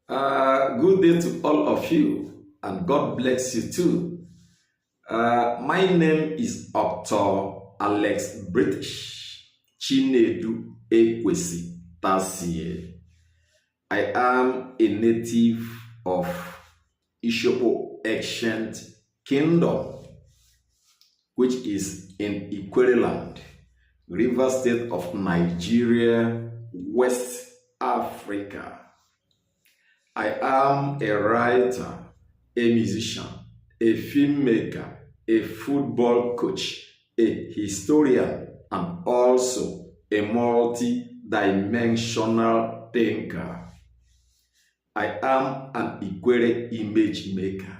Good day to all of you, and God bless you too. My name is Dr. Alex British Chinedu Ekwesi Tasie. I am a native of Ishopo Ancient Kingdom, which is in Ikwereland, River State of Nigeria, West Africa. I am a writer, a musician, a filmmaker, a football coach, a historian, and also a multi-dimensional thinker. I am an Ikwere image maker.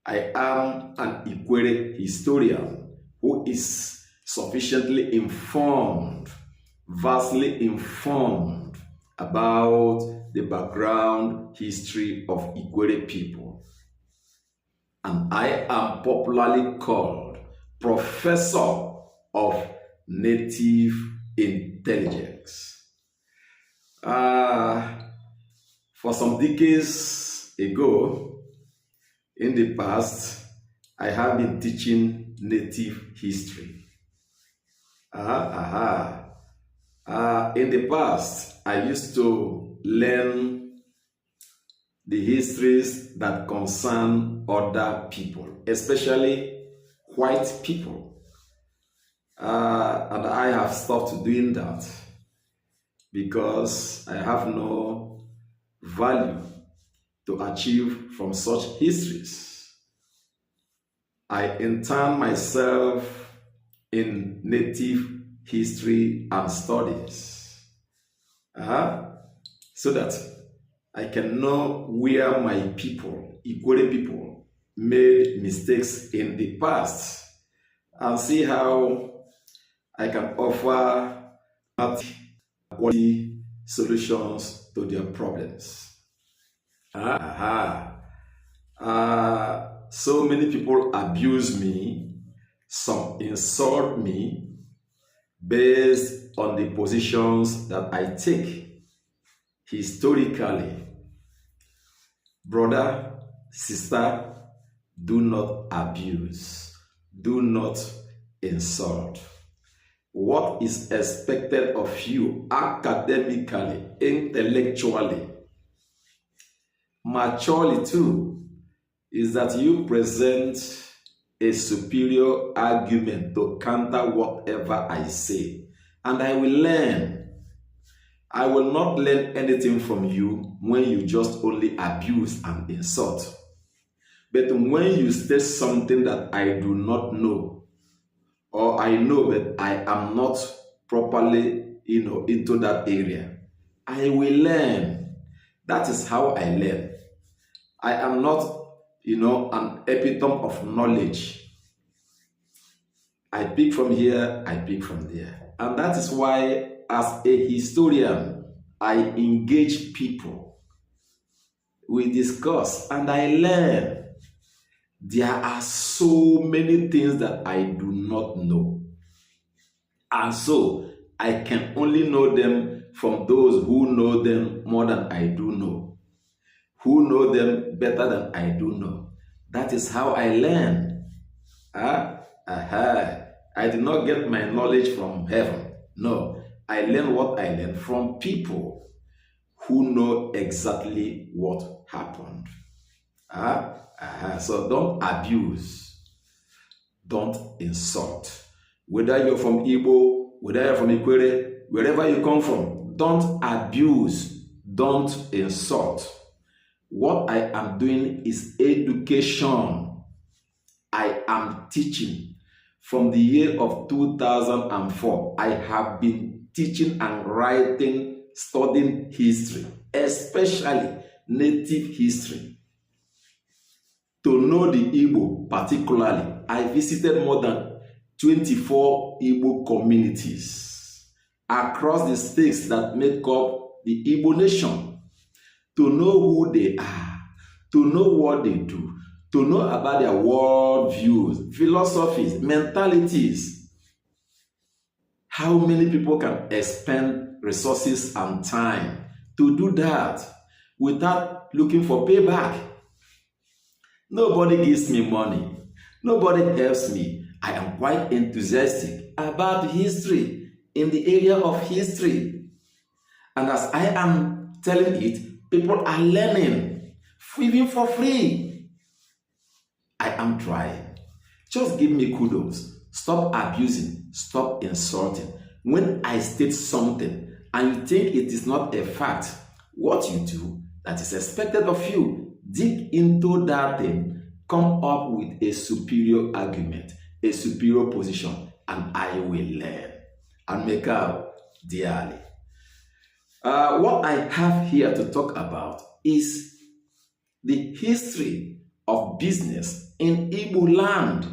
I am an Ikwere historian who is sufficiently informed, vastly informed about the background history of Ikwere people. And I am popularly called Professor of Native Intelligence. For some decades ago, in the past, I have been teaching native history. In the past, I used to learn the histories that concern other people, especially white people. And I have stopped doing that because I have no value to achieve from such histories. I intern myself in native history and studies so that I can know where my people, Ikwere people, made mistakes in the past and see how I can offer quality solutions to their problems. So many people abuse me, some insult me based on the positions that I take historically. Brother, sister, do not abuse, do not insult. What is expected of you academically, intellectually, maturely too, is that you present a superior argument to counter whatever I say. And I will learn. I will not learn anything from you when you just only abuse and insult. But when you state something that I do not know, or I know that I am not properly, into that area, I will learn. That is how I learn. I am not, an epitome of knowledge. I pick from here, I pick from there. And that is why, as a historian, I engage people. We discuss and I learn. There are so many things that I do not know. And so, I can only know them from those who know them more than I do know. Who know them better than I do know. That is how I learn. I did not get my knowledge from heaven. No, I learn what I learn from people who know exactly what happened. So don't abuse, don't insult. Whether you're from Igbo, whether you're from Ikwere, wherever you come from, don't abuse, don't insult. What I am doing is education. I am teaching. From the year of 2004, I have been teaching and writing, studying history, especially native history. To know the Igbo particularly, I visited more than 24 Igbo communities across the states that make up the Igbo nation. To know who they are, to know what they do, to know about their world views, philosophies, mentalities. How many people can expend resources and time to do that? without looking for payback. Nobody gives me money. Nobody helps me. I am quite enthusiastic about history in the area of history. And as I am telling it, people are learning, even for free. I am trying. Just give me kudos. Stop abusing. Stop insulting. When I state something and you think it is not a fact, what you do that is expected of you, dig into that thing, come up with a superior argument, a superior position, and I will learn and make out dearly. What I have here to talk about is the history of business in Igbo land.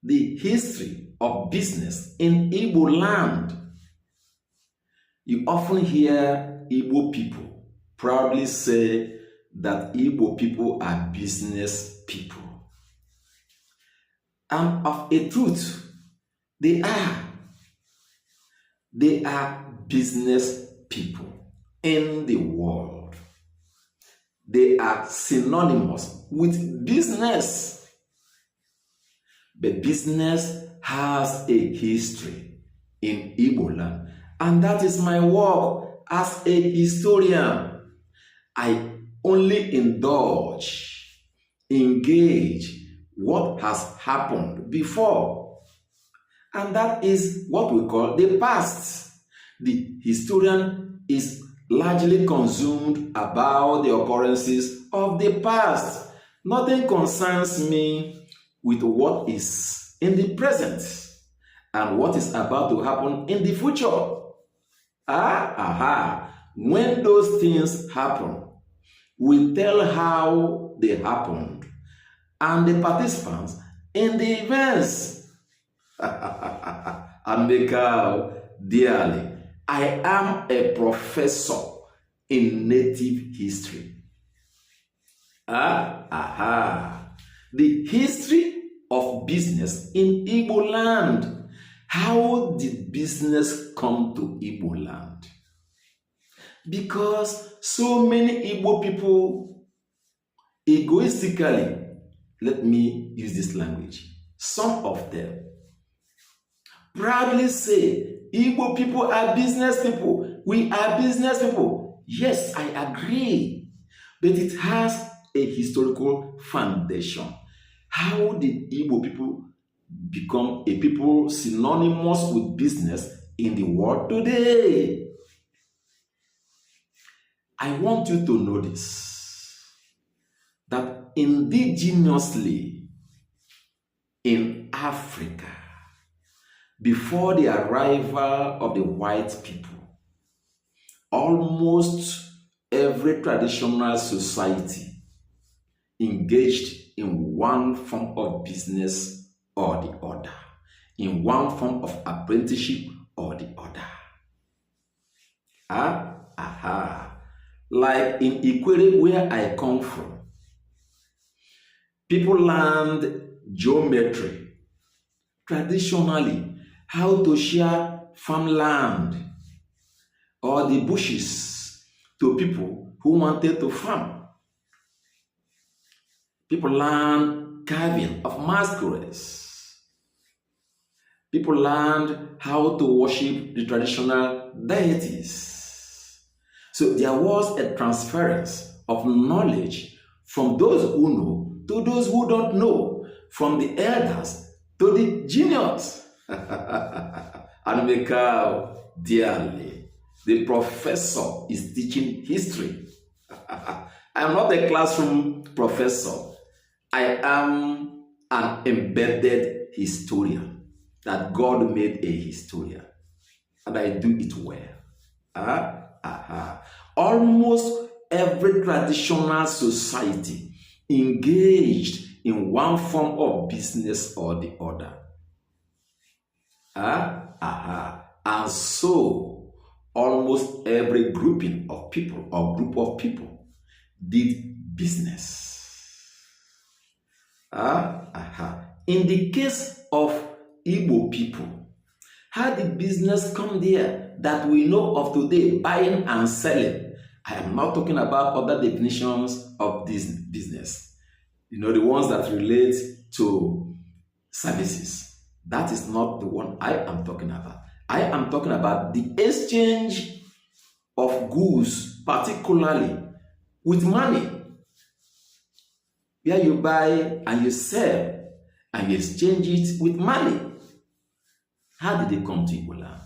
The history of business in Igbo land. You often hear Igbo people proudly say that Igbo people are business people. And of a truth, they are. They are business people in the world. They are synonymous with business. But business has a history in Igbo land, and that is my work as a historian. I only engage what has happened before, and that is what we call the past. The historian is largely consumed about the occurrences of the past. Nothing concerns me with what is in the present and what is about to happen in the future. When those things happen, we tell how they happened and the participants in the events. And make out dearly, I am a professor in native history. The history of business in Igbo land. How did business come to Igbo land? Because so many Igbo people egoistically, let me use this language, some of them proudly say, Igbo people are business people. We are business people. Yes, I agree. But it has a historical foundation. How did Igbo people become a people synonymous with business in the world today? I want you to notice that indigenously in Africa, before the arrival of the white people, almost every traditional society engaged in one form of business or the other, in one form of apprenticeship or the other. Like in Ikwere, where I come from, people learned geometry, traditionally, how to share farmland or the bushes to people who wanted to farm. People learned carving of masquerades. People learned how to worship the traditional deities. So there was a transference of knowledge from those who know to those who don't know, from the elders to the juniors. And make out dearly, the professor is teaching history. I am not a classroom professor. I am an embedded historian, that God made a historian, and I do it well. Almost every traditional society engaged in one form of business or the other. And so almost every grouping of people or group of people did business. In the case of Igbo people, how did business come there that we know of today, buying and selling? I am not talking about other definitions of this business. The ones that relate to services. That is not the one I am talking about. I am talking about the exchange of goods, particularly with money, where you buy and you sell and you exchange it with money. How did they come to Igbo land?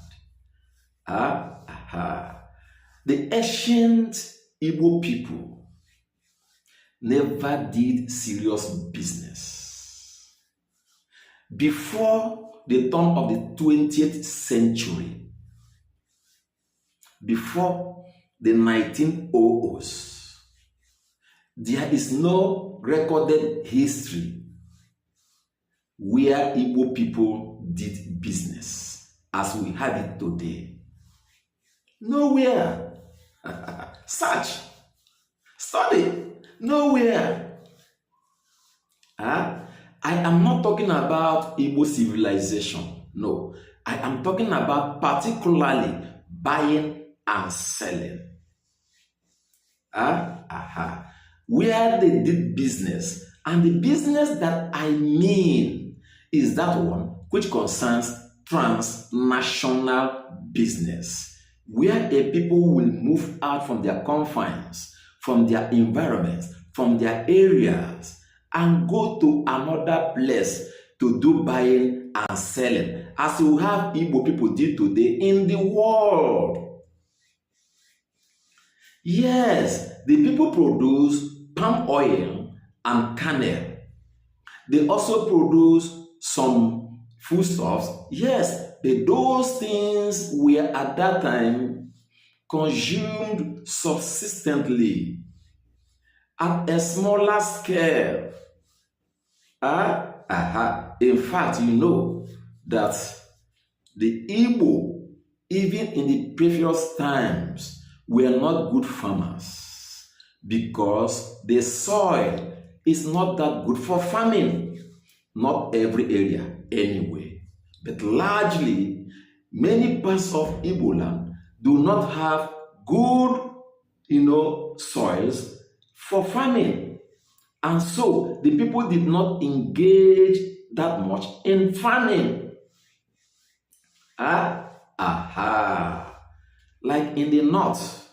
The ancient Igbo people never did serious business. Before the turn of the 20th century, before the 1900s, there is no recorded history where Igbo people did business as we have it today. Nowhere. Search, study, nowhere. I am not talking about Igbo civilization. No, I am talking about particularly buying and selling. Where they did business, and the business that I mean is that one which concerns transnational business, where a people will move out from their confines, from their environments, from their areas, and go to another place to do buying and selling, as we have Igbo people did today in the world. Yes, the people produce palm oil and kernel. They also produce some foodstuffs. Yes, but those things were at that time consumed subsistently at a smaller scale. In fact, you know that the Igbo, even in the previous times, were not good farmers because the soil is not that good for farming. Not every area anyway, but largely many parts of Igbo land do not have good, soils for farming. And so the people did not engage that much in farming. Like in the north,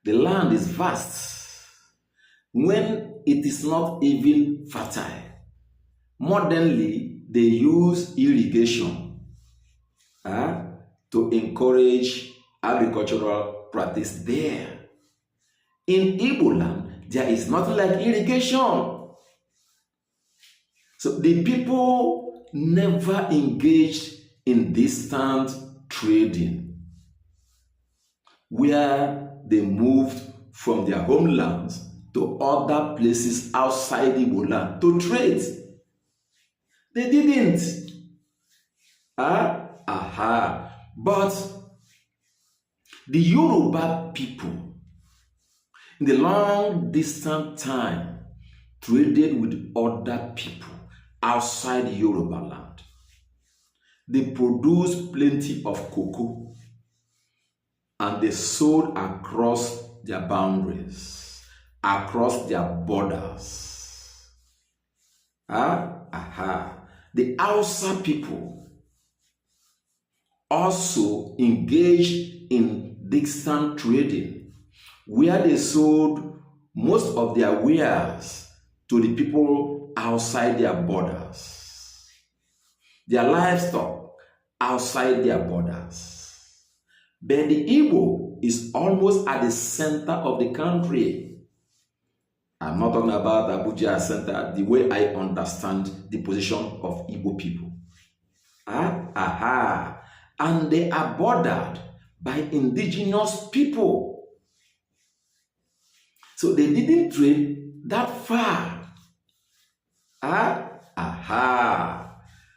the land is vast when it is not even fertile. Modernly, they use irrigation to encourage agricultural practice there. In Igbo land, there is nothing like irrigation. So the people never engaged in distant trading, where they moved from their homelands to other places outside Igbo land to trade. They didn't. But the Yoruba people, in the long distant time, traded with other people outside Yoruba land. They produced plenty of cocoa and they sold across their boundaries, across their borders. The Hausa people also engaged in distant trading, where they sold most of their wares to the people outside their borders, their livestock outside their borders. But the Igbo is almost at the center of the country. I'm not talking about Abuja center, the way I understand the position of Igbo people. And they are bordered by indigenous people. So they didn't trade that far.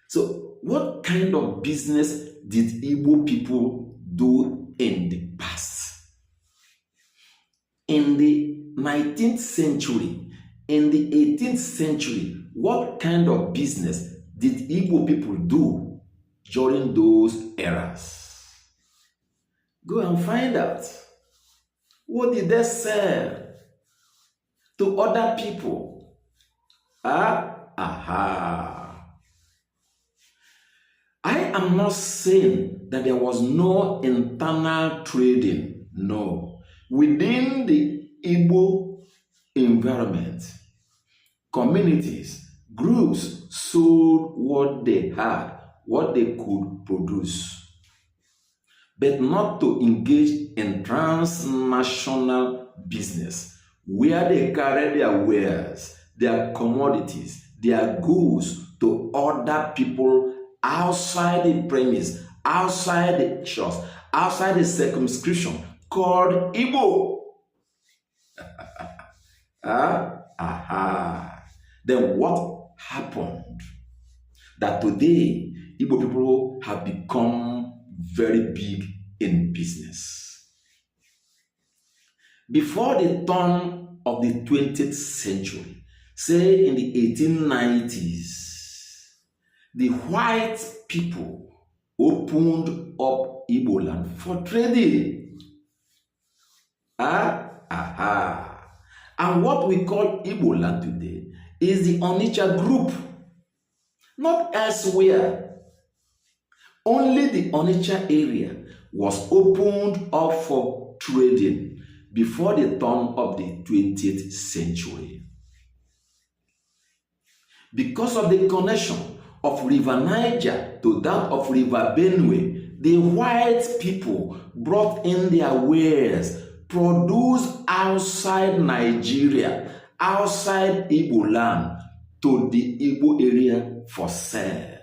So what kind of business did Igbo people do in the past? In the 19th century, in the 18th century, what kind of business did Igbo people do during those eras? Go and find out. What did they sell to other people? Aha. I am not saying that there was no internal trading. No. Within the Igbo environment, communities, groups sold what they had, what they could produce, but not to engage in transnational business where they carry their wares, their commodities, their goods to other people outside the premise, outside the church, outside the circumscription called Igbo. Then what happened? That today, Igbo people have become very big in business. Before the turn of the 20th century, say in the 1890s, the white people opened up Igbo land for trading. And what we call Igbo land today is the Onitsha group, not elsewhere. Only the Onitsha area was opened up for trading before the turn of the 20th century. Because of the connection of River Niger to that of River Benue, the white people brought in their wares produced outside Nigeria, outside Igbo land, to the Igbo area for sale.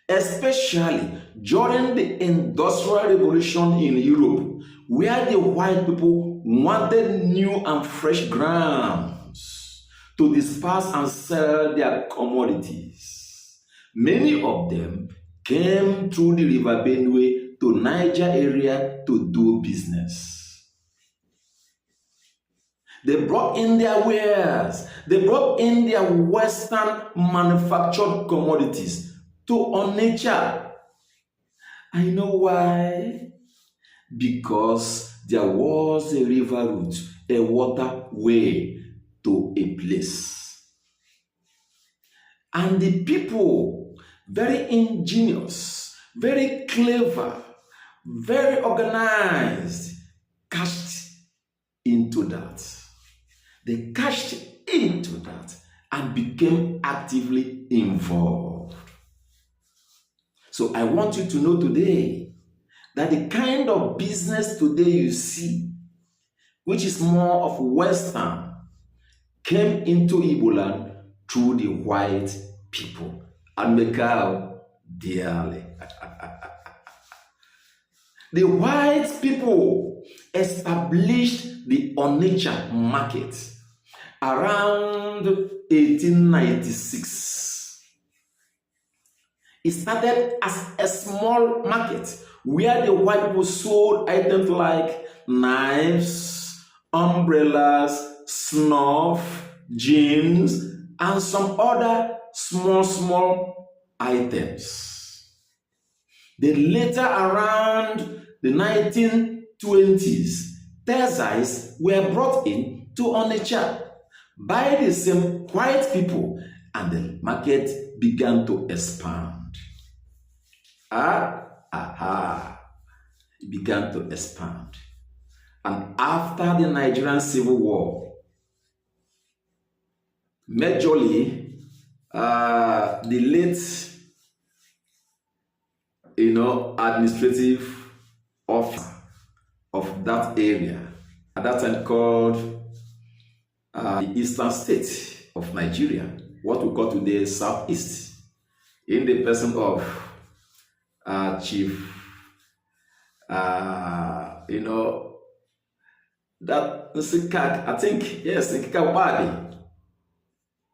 Especially during the Industrial Revolution in Europe, where the white people wanted new and fresh grounds to disperse and sell their commodities. Many of them came through the River Benue to Niger area to do business. They brought in their wares. They brought in their Western manufactured commodities to Onitsha. I know why. Because there was a river route, a waterway to a place. And the people, very ingenious, very clever, very organized, cashed into that. They cashed into that and became actively involved. So I want you to know today that the kind of business today you see, which is more of Western, came into Igbo land through the white people. And Mekao dearly. The white people established the Onitsha market around 1896. It started as a small market where the white people sold items like knives, umbrellas, snuff, jeans, and some other small items. Then later around the 1920s, Tasie were brought in to Onitsha by the same white people, and the market began to expand. It began to expand. And after the Nigerian Civil War, majorly the late administrative officer of that area, at that time called the Eastern State of Nigeria, what we call today Southeast, in the person of Chief, that Nsika, I think, yes, Nkika Obabi,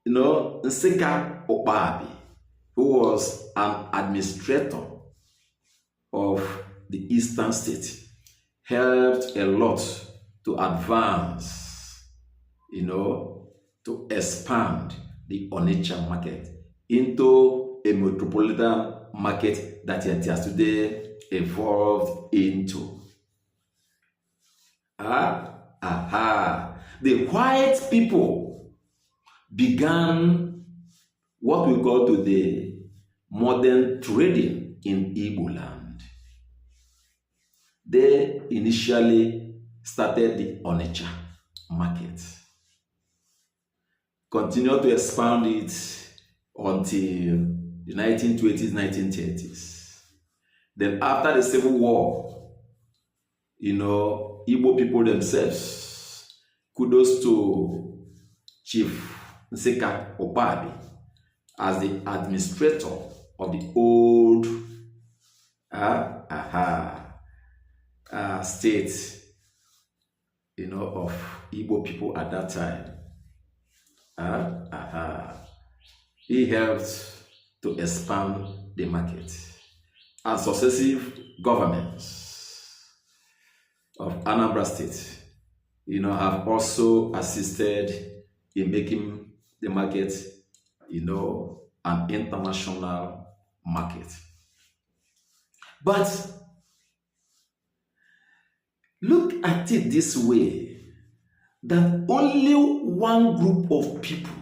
Nsika Obabi, who was an administrator of the Eastern State, helped a lot to advance, to expand the Onitsha market into a metropolitan market that it has today evolved into. The white people began what we call today modern trading in Igbo land. They initially started the Onitsha market, continued to expand it until the 1920s, 1930s. Then after the Civil War, Igbo people themselves, kudos to Chief Nseka Opabi as the administrator of the old state, of Igbo people at that time. He helped to expand the market, and successive governments of Anambra State, have also assisted in making the market, an international market. But look at it this way, that only one group of people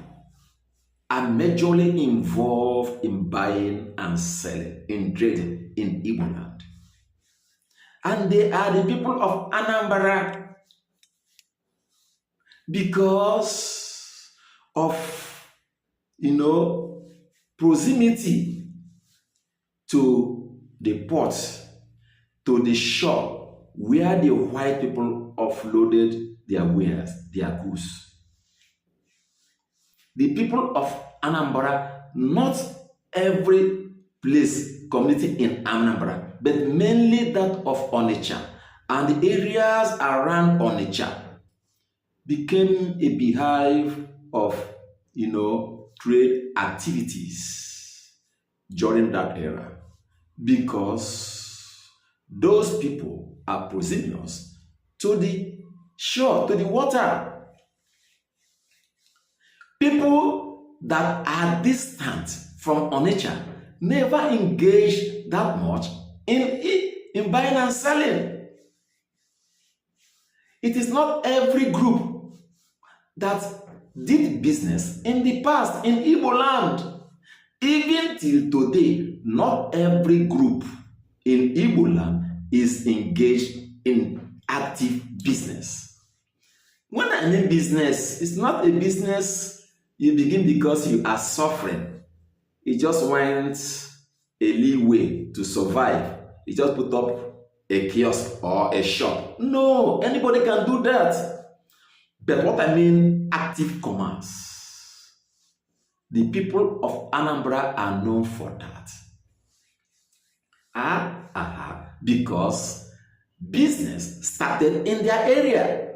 are majorly involved in buying and selling, in trading in Igbo land. And they are the people of Anambra, because of, proximity to the port, to the shop where the white people offloaded their wares, their goods. The people of Anambra, not every place, community in Anambra, but mainly that of Onitsha and the areas around Onitsha, became a beehive of, trade activities during that era, because those people are proximous to the shore, to the water. People that are distant from Onitsha never engage that much in buying and selling. It is not every group that did business in the past in Igbo land. Even till today, not every group in Igbo land is engaged in active business. When I mean business, it's not a business you begin because you are suffering. You just want a leeway to survive. You just put up a kiosk or a shop. No, anybody can do that. But what I mean, active commerce. The people of Anambra are known for that. Because business started in their area.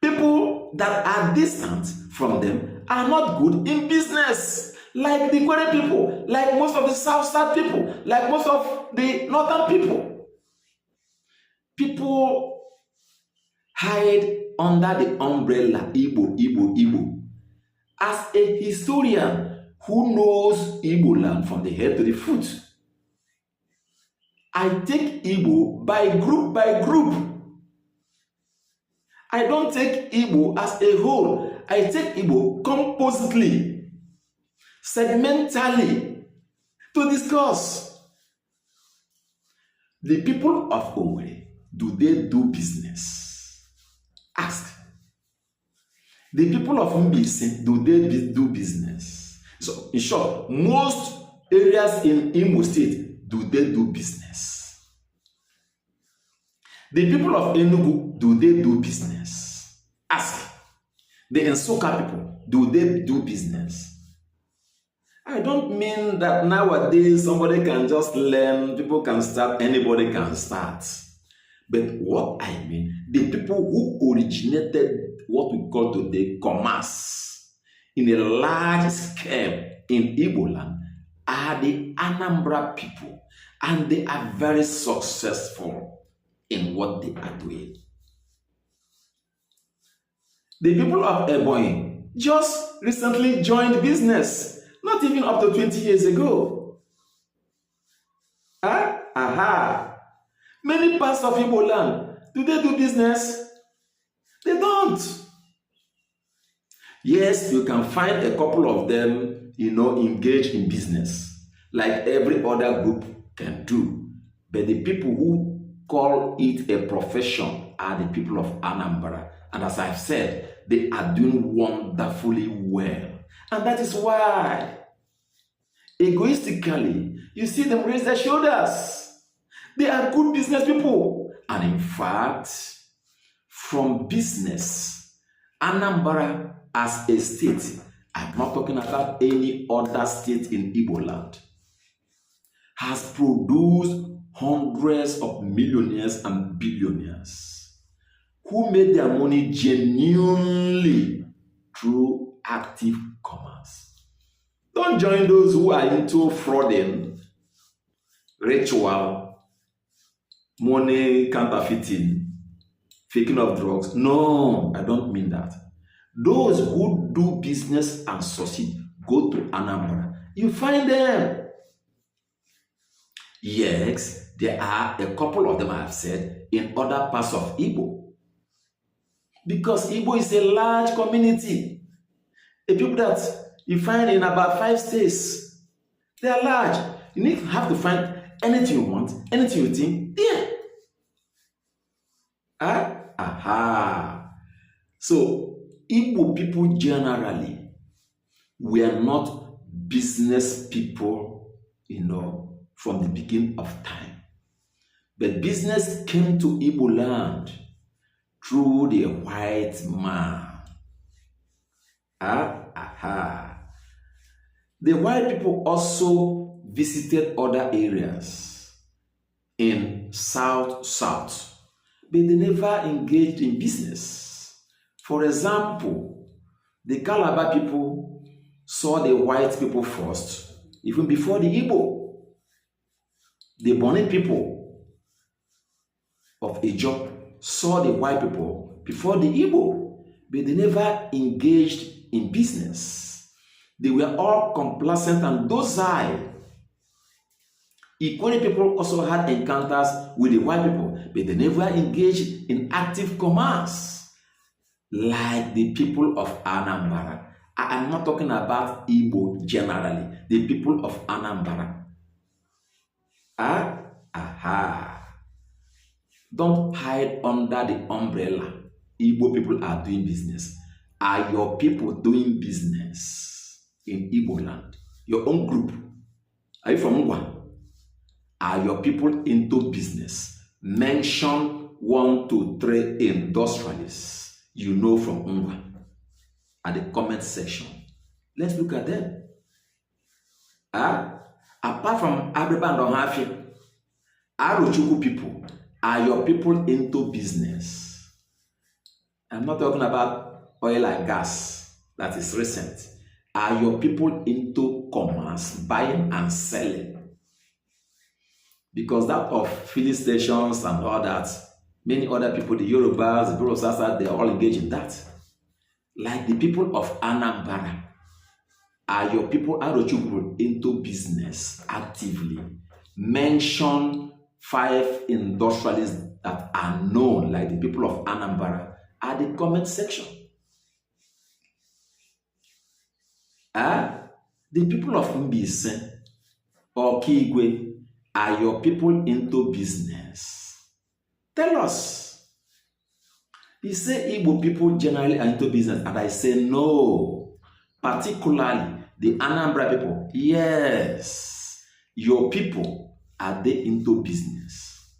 People that are distant from them are not good in business. Like the Kwere people, like most of the South people, like most of the Northern people. People hide under the umbrella Igbo. As a historian who knows Igbo land from the head to the foot, I take Igbo by group. I don't take Igbo as a whole. I take Igbo compositely, segmentally, to discuss. The people of Owerri, do they do business? Ask. The people of Mbisi, do they do business? So, in short, most areas in Imo State, do they do business? The people of Enugu, do they do business? Ask. The Nsukka people, do they do business? I don't mean that nowadays somebody can just learn, people can start, anybody can start. But what I mean, the people who originated what we call today commerce in a large scale in Igbo land are the Anambra people, and they are very successful in what they are doing. The people of Ebonyi just recently joined business, not even up to 20 years ago. Many parts of Igbo land Do they do business? They don't. Yes, you can find a couple of them, engaged in business, like every other group can do. But the people who call it a profession are the people of Anambra. And as I've said, they are doing wonderfully well. And that is why, egoistically, you see them raise their shoulders. They are good business people. And in fact, from business, Anambra as a state, I'm not talking about any other state in Igbo land, has produced hundreds of millionaires and billionaires who made their money genuinely through active commerce. Don't join those who are into frauding, ritual, money counterfeiting, faking of drugs. No, I don't mean that. Those who do business and succeed, go to Anambra. You find them. Yes, there are a couple of them, I have said, in other parts of Igbo. Because Igbo is a large community. The people that you find in about 5 states, they are large. You have to find anything you want, anything you think, there. So, Igbo people generally were not business people, from the beginning of time. But business came to Igbo land through the white man. The white people also visited other areas in South, but they never engaged in business. For example, the Calabar people saw the white people first, even before the Igbo. The Bonny people of Ijo saw the white people before the Igbo, but they never engaged in business. They were all complacent and docile. Equally, people also had encounters with the white people, but they never engaged in active commerce like the people of Anambra. I am not talking about Igbo generally, the people of Anambra. Don't hide under the umbrella. Igbo people are doing business. Are your people doing business in Igbo land? Your own group. Are you from Ngwa? Are your people into business? Mention 1 to 3 industrialists you know from Ngwa at the comment section. Let's look at them. Apart from Abriba and Ohafi, Arochukwu people, are your people into business? I'm not talking about oil and gas, that is recent. Are your people into commerce, buying and selling? Because that of filling stations and all that, many other people, the Yorubas, the Borosasa, they are all engaged in that. Like the people of Anambra, are your people Arochukwu into business actively? Mention 5 industrialists that are known, like the people of Anambra, at the comment section. The people of Mbise or Kigwe, are your people into business? Tell us. You say Igbo people generally are into business, and I say no. Particularly the Anambra people. Yes, your people, are they into business?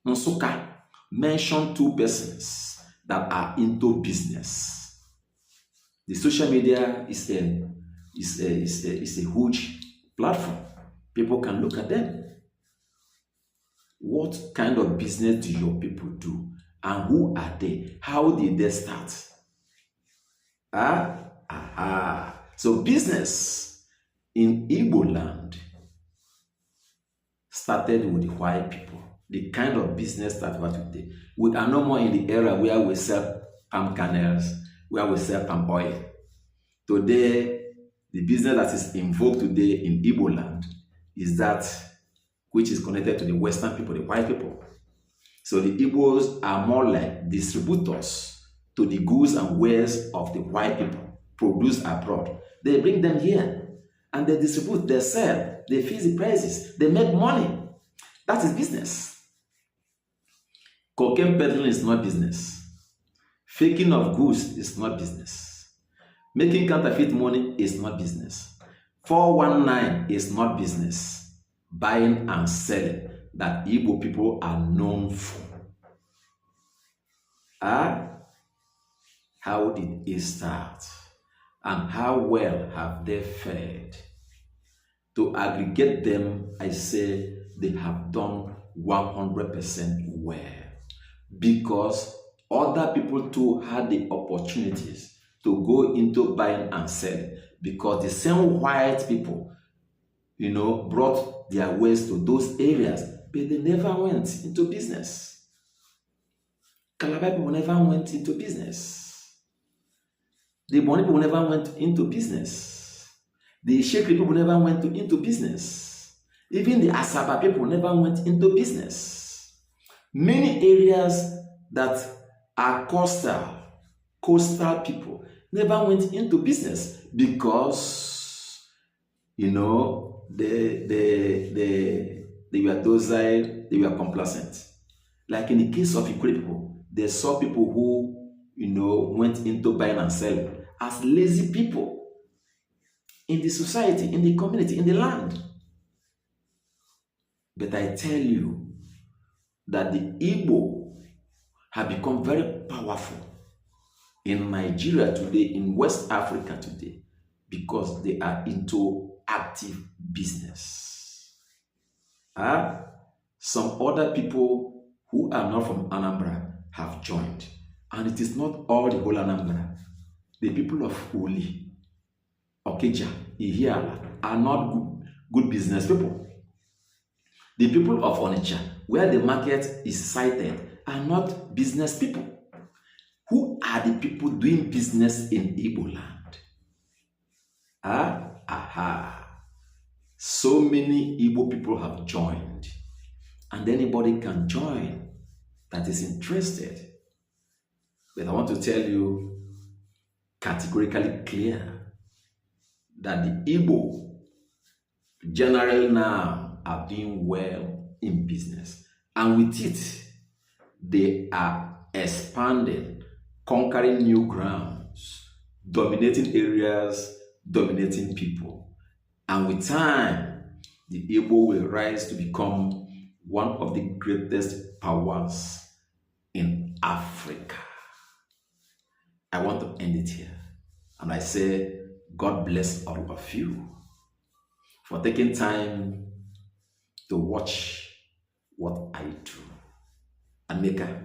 Nsuka, mention 2 persons that are into business. The social media is a huge platform. People can look at them. What kind of business do your people do? And who are they? How did they start? So business in Igbo land started with the white people. The kind of business that was today. We are no more in the era where we sell palm kernels, where we sell palm oil. Today, the business that is in vogue today in Igbo land is that which is connected to the Western people, the white people. So the Igbos are more like distributors to the goods and wares of the white people produced abroad. They bring them here and they distribute, they sell, they fix the prices, they make money. That is business. Cocaine peddling is not business. Faking of goods is not business. Making counterfeit money is not business. 419 is not business. Buying and selling that Igbo people are known for. How did it start? And how well have they fared? To aggregate them, I say they have done 100% well. Because other people too had the opportunities to go into buying and selling. Because the same white people, brought their wares to those areas, but they never went into business. Calabar people never went into business. The Bonny people never went into business. The Shekri people never went into business. Even the Asaba people never went into business. Many areas that are coastal people never went into business because, they were docile, they were complacent. Like in the case of Igbo people, they saw people who, went into buying and selling as lazy people in the society, in the community, in the land. But I tell you that the Igbo have become very powerful in Nigeria today, in West Africa today, because they are into active business. Some other people who are not from Anambra have joined. And it is not all the whole Anambra. The people of Uli, Okija, Ihiala are not good business people. The people of Onitsha, where the market is sited, are not business people. Who are the people doing business in Igbo land? So many Igbo people have joined. And anybody can join that is interested. But I want to tell you categorically clear that the Igbo generally now are doing well in business. And with it, they are expanding, conquering new grounds, dominating areas, dominating people. And with time, the Igbo will rise to become one of the greatest powers in Africa. I want to end it here. And I say, God bless all of you for taking time to watch what I do. Ameka.